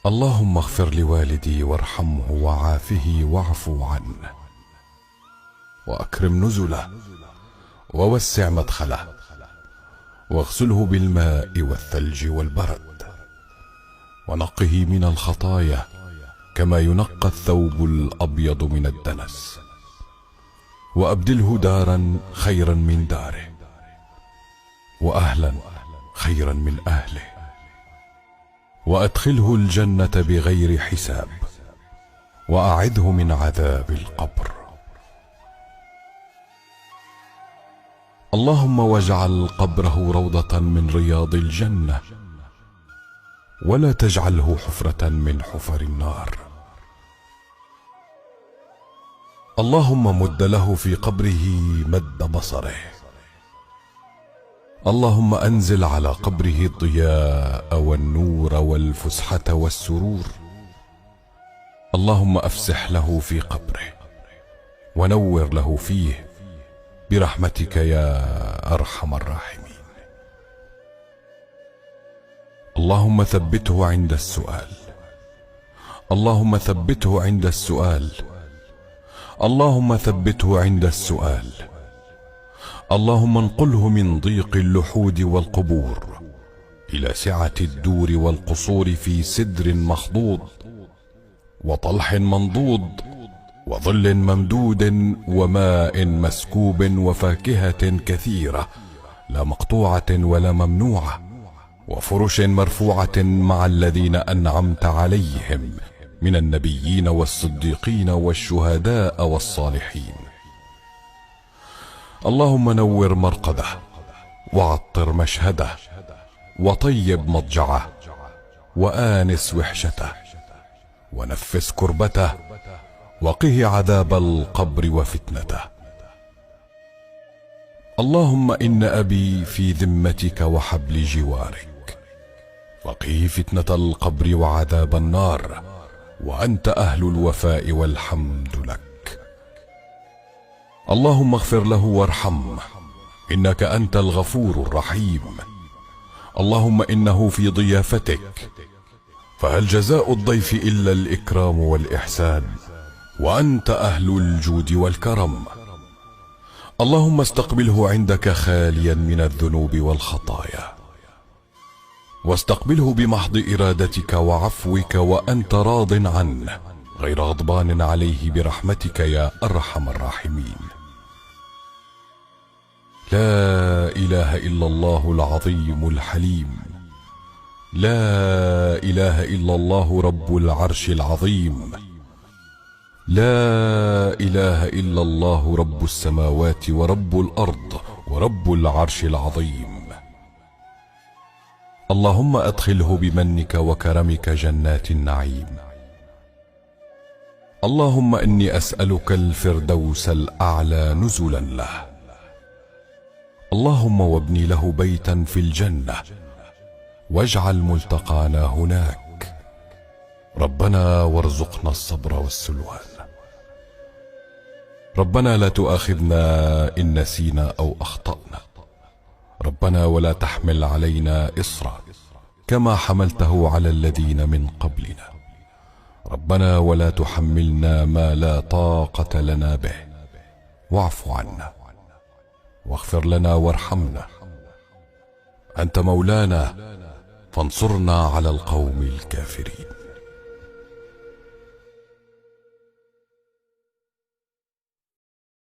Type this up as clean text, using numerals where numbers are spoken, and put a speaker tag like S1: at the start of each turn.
S1: اللهم اغفر لوالدي وارحمه وعافه واعف عنه وأكرم نزله ووسع مدخله واغسله بالماء والثلج والبرد ونقه من الخطايا كما ينقى الثوب الأبيض من الدنس، وأبدله دارا خيرا من داره وأهلا خيرا من أهله، وأدخله الجنة بغير حساب وأعذه من عذاب القبر. اللهم واجعل قبره روضة من رياض الجنة ولا تجعله حفرة من حفر النار. اللهم مد له في قبره مد بصره. اللهم أنزل على قبره الضياء والنور والفسحة والسرور. اللهم أفسح له في قبره ونور له فيه برحمتك يا أرحم الراحمين. اللهم ثبته عند السؤال. اللهم ثبته عند السؤال. اللهم ثبته عند السؤال. اللهم انقله من ضيق اللحود والقبور إلى سعة الدور والقصور في سدر مخضود وطلح منضود وظل ممدود وماء مسكوب وفاكهة كثيرة لا مقطوعة ولا ممنوعة وفرش مرفوعة مع الذين أنعمت عليهم من النبيين والصديقين والشهداء والصالحين. اللهم نور مرقده وعطر مشهده وطيب مضجعه وآنس وحشته ونفس كربته وقه عذاب القبر وفتنته. اللهم إن أبي في ذمتك وحبل جوارك، وقه فتنة القبر وعذاب النار، وأنت أهل الوفاء والحمد لك. اللهم اغفر له وارحمه إنك أنت الغفور الرحيم. اللهم إنه في ضيافتك، فهل جزاء الضيف إلا الإكرام والإحسان، وأنت أهل الجود والكرم. اللهم استقبله عندك خاليا من الذنوب والخطايا، واستقبله بمحض إرادتك وعفوك وأنت راض عنه غير غضبان عليه برحمتك يا أرحم الراحمين. لا إله إلا الله العظيم الحليم. لا إله إلا الله رب العرش العظيم. لا إله إلا الله رب السماوات ورب الأرض ورب العرش العظيم. اللهم أدخله بمنك وكرمك جنات النعيم. اللهم إني أسألك الفردوس الأعلى نزلا له. اللهم وابني له بيتا في الجنة واجعل ملتقانا هناك. ربنا وارزقنا الصبر والسلوان. ربنا لا تؤاخذنا إن نسينا أو أخطأنا. ربنا ولا تحمل علينا إصرا كما حملته على الذين من قبلنا. ربنا ولا تحملنا ما لا طاقة لنا به. واعف عنا واغفر لنا وارحمنا. أنت مولانا فانصرنا على القوم الكافرين.